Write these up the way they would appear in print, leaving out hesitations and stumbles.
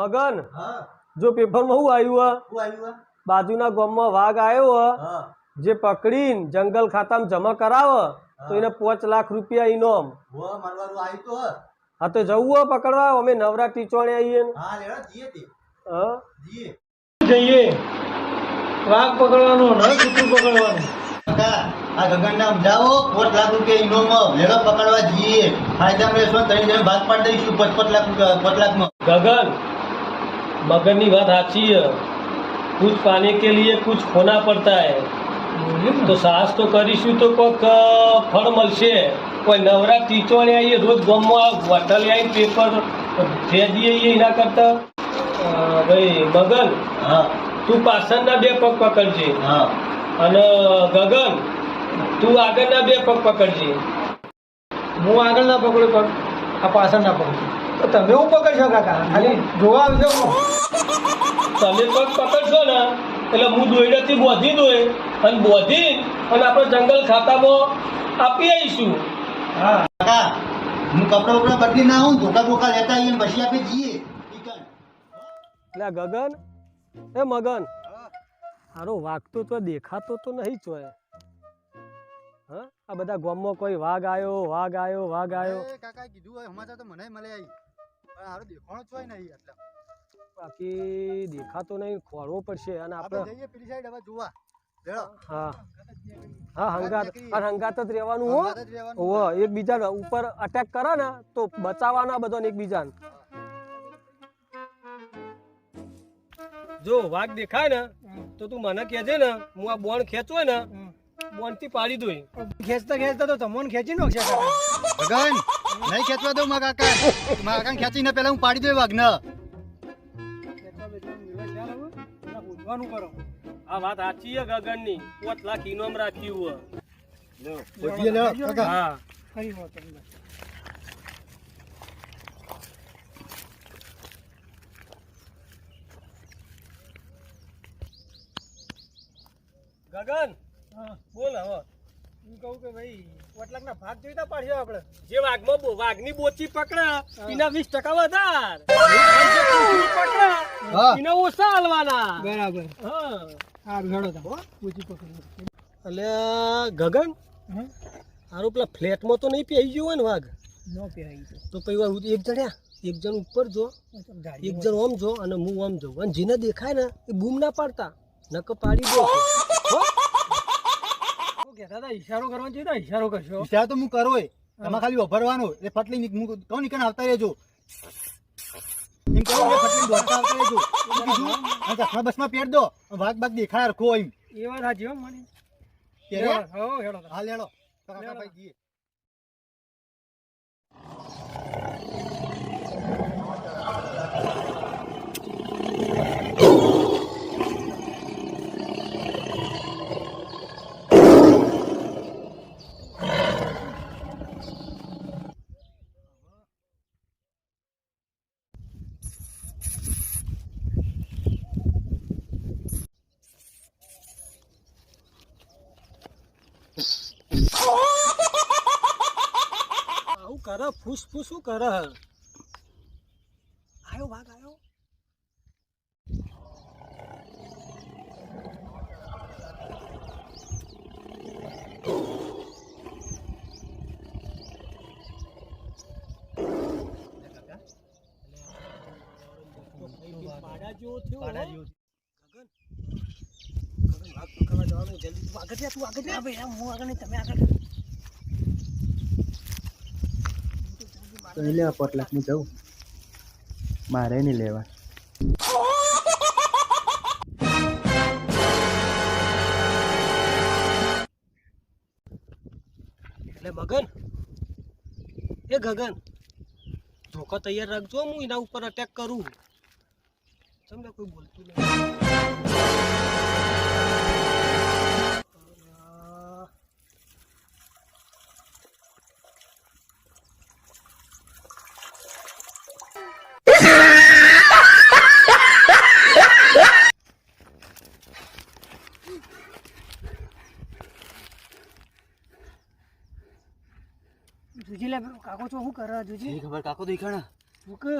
મગન હા જો પેપરમાં હું આવ્યું શું આવ્યું બાજુના ગામમાં વાઘ આવ્યો હા જે પકડીને જંગલ ખાતામાં જમા કરાવે તો એને 5 લાખ રૂપિયા ઇનામ. હો મારવારું આવ્યું તો હા તો જવું પકડવા અમે નવરા ટીચોણે આવીએ હા લેડો જીએ તે હા જીએ જઈએ વાઘ પકડવાનો ને કૂતરું પકડવાનું. કાકા આ ગગનને સમજાવો 5 લાખ રૂપિયા ઇનામ લેડો પકડવા જઈએ ફાયદા મેળવો ત્રણ જણ ભાગ પાડી દઈશું 5 લાખ માં गगन मगन की बात साची है कुछ पाने के लिए कुछ खोना पड़ता है तो साहस तो करीशू तो कोक फल मलशे कोई नवरा टीचोने आइए रोज गाँव में होटल आई पेपर भेजिए ये ना करता भाई मगन હા तू पाछळના બે પગ પકડજે હા અને ગગન તું આગળના બે પગ પકડજે. હું આગળ ના પકડું પગ આ પાછળ ના પકડું તો તમે હું પકડશો કાકા ખાલી જોવા આવજો. તમે પગ પકડશો ને એટલે હું દોયડાથી બોધી દોય અને બોધી અને આપણે જંગલ ખાતામાં આપી આવીશું. હા કાકા હું કપડા ઉપડા બદલી ના આવું ધોકા બોકા લેતા આવીએ ને પછી આપણે જઈએ એટલે ગગન એ મગન હારો વાગતો તો દેખાતો તો નહીં ચોય. હા આ બધા ગામમાં કોઈ વાઘ આવ્યો કાકા કીધું હોય સમાચાર તો મને મળે આવી પણ હારો દેખાણો જ હોય નહીં એટલે બાકી દેખાતો નહીં ખોળવો પડશે અને આપણે જઈએ પેલી સાઈડ હવે જોવા લેડો હા હા હંગાત જ રહેવાનું હો. હંગાત જ રહેવાનું. ઓહો એકબીજા ઉપર અટેક કરે ને તો બચાવવાના બધાને એકબીજાને. જો વાઘ દેખાય ને તો તું મને કહેજે ને હું આ બોણ ખેંચો ને બોણ થી પાડી દઉં. ખેંચતા તો તમને ખેંચી નાખશે ભગવાન નહીં ખેંચવા દઉં મારા કાકા ખેંચીને પેલા હું પાડી દઉં વાઘને આ વાત સાચી છે ગગન ની 5 લાખ ઇનામ રાખ્યું હા ગગન બોલ હવે હું કહું કે ભાઈ 5 લાખ ના ભાગ જોઈતા પાડ્યો આપણે જે વાઘમાં વાઘની બોચી પકડે એના 20% વધાર પકડે એના ઓછા હાલવાના બરાબર. હા સારું હેડો તા બોચી પકડ એટલે ગગન હારું પેલા ફ્લેટમાં તો નહીં પહેરી ગયો હોય ને વાઘ ન પહેરાઈ ગયો તો પછી એક જણ ઉપર જો એક જણ ઓમ જો અને હું ઓમ જો અને જેને દેખાય ને એ બૂમ ના પાડતા નક પાડી દો. ઈશારો કરવાનો છે ઈશારો કરશો ઈશારો તો હું કરો એમાં ખાલી વભરવાનો એટલે ફટલી હું કહું નીકળ આવતા રહેજો એમ કહું ફટલી દોડતા આવતા રહેજો કીધું બસમાં પેટ દો વાઘ બાગ દેખાય રખો એમ એ વાત સાચી હો મને. હા લેડો ભાઈ જઈએ આવું કરે ફૂસ ફૂસ શું કરે આયો વાઘ આયો. પાડા જેવો થયો પાડા જેવો ગગન વાઘ પકડવા જવાનું જલ્દી તું આગળ જા ભાઈ હું આગળ નહીં તમે આગળ તો લેવા 5 લાખ હું જાઉં મારે નહીં લેવા એટલે મગન એ ગગન ધોકા તૈયાર રાખજો હું એના ઉપર અટેક કરું. તમને કોઈ બોલતું નહીં. જુજી લે કાકો છો શું કરે જુજી ખબર કાકો દેખાણા હું કે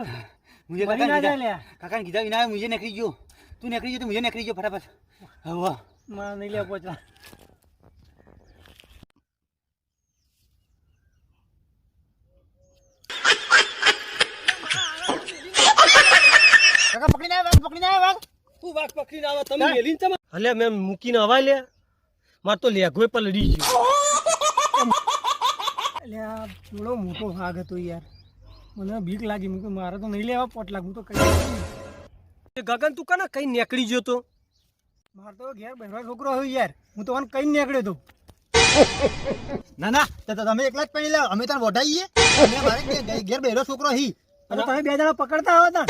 મુજે મરી ના જાય લ્યા. કાકાને કીધા વિના મુજે નીકળી ગયો. તું નીકળી ગયો તો મુજે નીકળી ગયો ફટાફટ. હવે માં નહીં લે પોચલા. કાકા પકડીને આવ્યા તું વાઘ પકડીને આવે તમે મેલીને તમે અલ્યા મેં મૂકીને હવાય લે માર તો લેઘોય પલડી ગયો. અલ્યા થોડો મોટો ભાગ હતો યાર, મને બીક લાગી. મેં કીધું મારે તો નહીં લેવા પોટલા, હું તો કઈ ગગન તું કને કઈ નીકળી ગયો તો? મારે તો ઘેર બહેરો છોકરો હોય યાર, હું તો કઈ નીકળ્યો તો. ના ના તો તમે એકલા જ પડી લાવ, અમે તને વઢાઈએ. અમે મારે ઘેર બેરો છોકરો હી. અને તમે બે જણા પકડતા આવો તા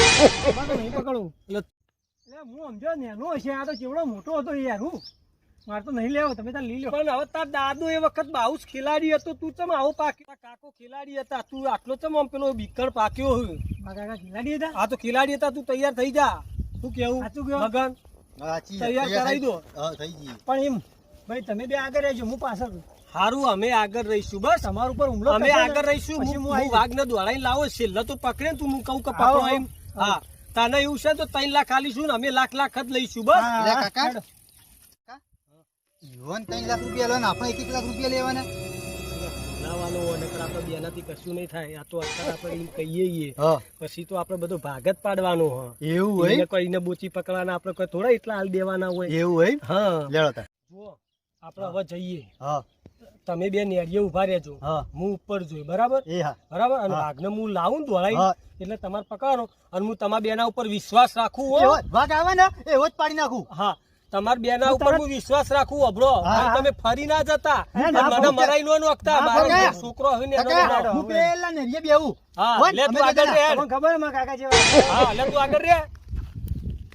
તો નહીં પકડું. એટલે હું સમજો નેનો હશે, આ તો કેવડો મોટો હતો યાર. હું મારે તો નહીં લેવો, તમે તાર લઈ લો. પણ હવે તાર દાદો એ વખત બાઉસ ખેલાડી હતો, તું ચમ આવો પાક્યો? તાર કાકો ખેલાડી હતા, તું આટલો ચમ આમ પેલો બીકણ પાક્યો હોય? મારા કાકા ખેલાડી હતા. આ તો ખેલાડી હતા, તું તૈયાર થઈ જા. શું કેવું સાચું કહો. ગગન તૈયાર કરાવી દો. હા થઈ ગઈ. પણ એમ ભાઈ તમે બે આગળ રહેજો, હું પાછળ. હારું અમે આગળ રહીશું. બસ તમારા ઉપર હુમલો અમે થશે ને, આગળ રહીશું. પછી હું હું આવી વાઘને દોડાઈને લાવો, છેલ્લે તો પકડે ને તું હું કહું કે આવો, પકડો આવો. એમ. હા તને એવું છે તો 3 લાખ આલીશું ને અમે લાખ જ લઈશું. બસ હા, લે હા, કાકા. હેડો. યુવાન 3 લાખ રૂપિયા લેવાના, આપણે 1 લાખ રૂપિયા લેવાના. લાવવાનો હોય ને પણ આપણે બેનાથી કશું નહીં થાય. આ તો અત્યારે આપણે એમ કહીએ છીએ. હા પછી તો આપણે બધો ભાગ જ પાડવાનો હોય. એવું હોય એને કોઈને બોચી પકડવાના આપણે કોઈ થોડા એટલા હાલ દેવાના હોય. એવું હોય હા લેડો તા. જુઓ આપણે હવે જઈએ. હા તમે બે નેડીએ ઉભા રહેજો, હા હું ઉપર જોઈ. બરાબર એ હા બરાબર. અને હા. ભાગને હું લાવું ને દોડાઈ હા. એટલે તમારે પકડવાનો. અને હું તમારા બેના ઉપર વિશ્વાસ રાખું હો. એવો જ વાઘ આવે ને એવો જ પાડી નાખું. હા તમારા બેના ઉપર હું વિશ્વાસ રાખું. અભરો હા. તમે ફરી ના જતા હે, અને ના મને ભૂખ્યા. મરાઈ નો નોખતા. ના મારો ભૂખ્યા. છોકરો હોય ને એનો કાકા, ના. હું પેલા નેરીએ બેહું. હા હોય ને, લે તું અમે આગળ બધા. રે. તમને ખબર મારા કાકા જેવા. હા લે તું આગળ રે.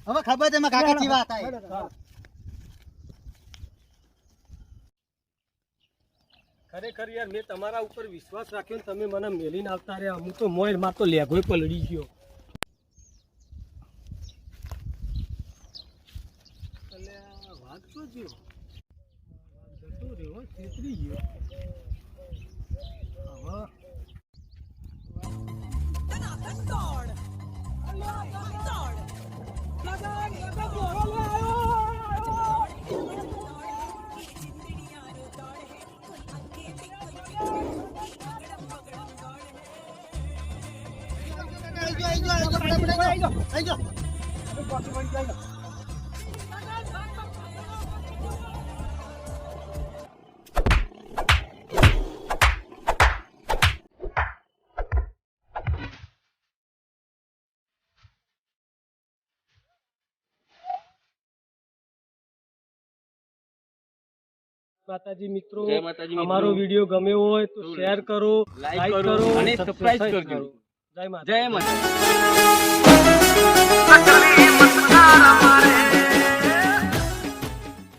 હવે ખબર છે મારા કાકા જેવા હતા એ. હા. ખરેખર યાર મેં તમારા ઉપર વિશ્વાસ રાખ્યો ને તમે મને મેલીને આવતા રહ્યા. હું તો મોય માં તો લેઘોય પલડી ગયો. અલ્યા, વાઘ તો ગયો. વાઘ જતો રહ્યો, છેતરી ગયો. હવે આઈ જાઓ. માતાજી મિત્રો, જય માતાજી મિત્રો. અમારો વિડીયો ગમ્યો હોય તો શેર કરો, લાઈક કરો અને સબસ્ક્રાઇબ subscribe કરો. કરજો. જય માતા. જય માતા.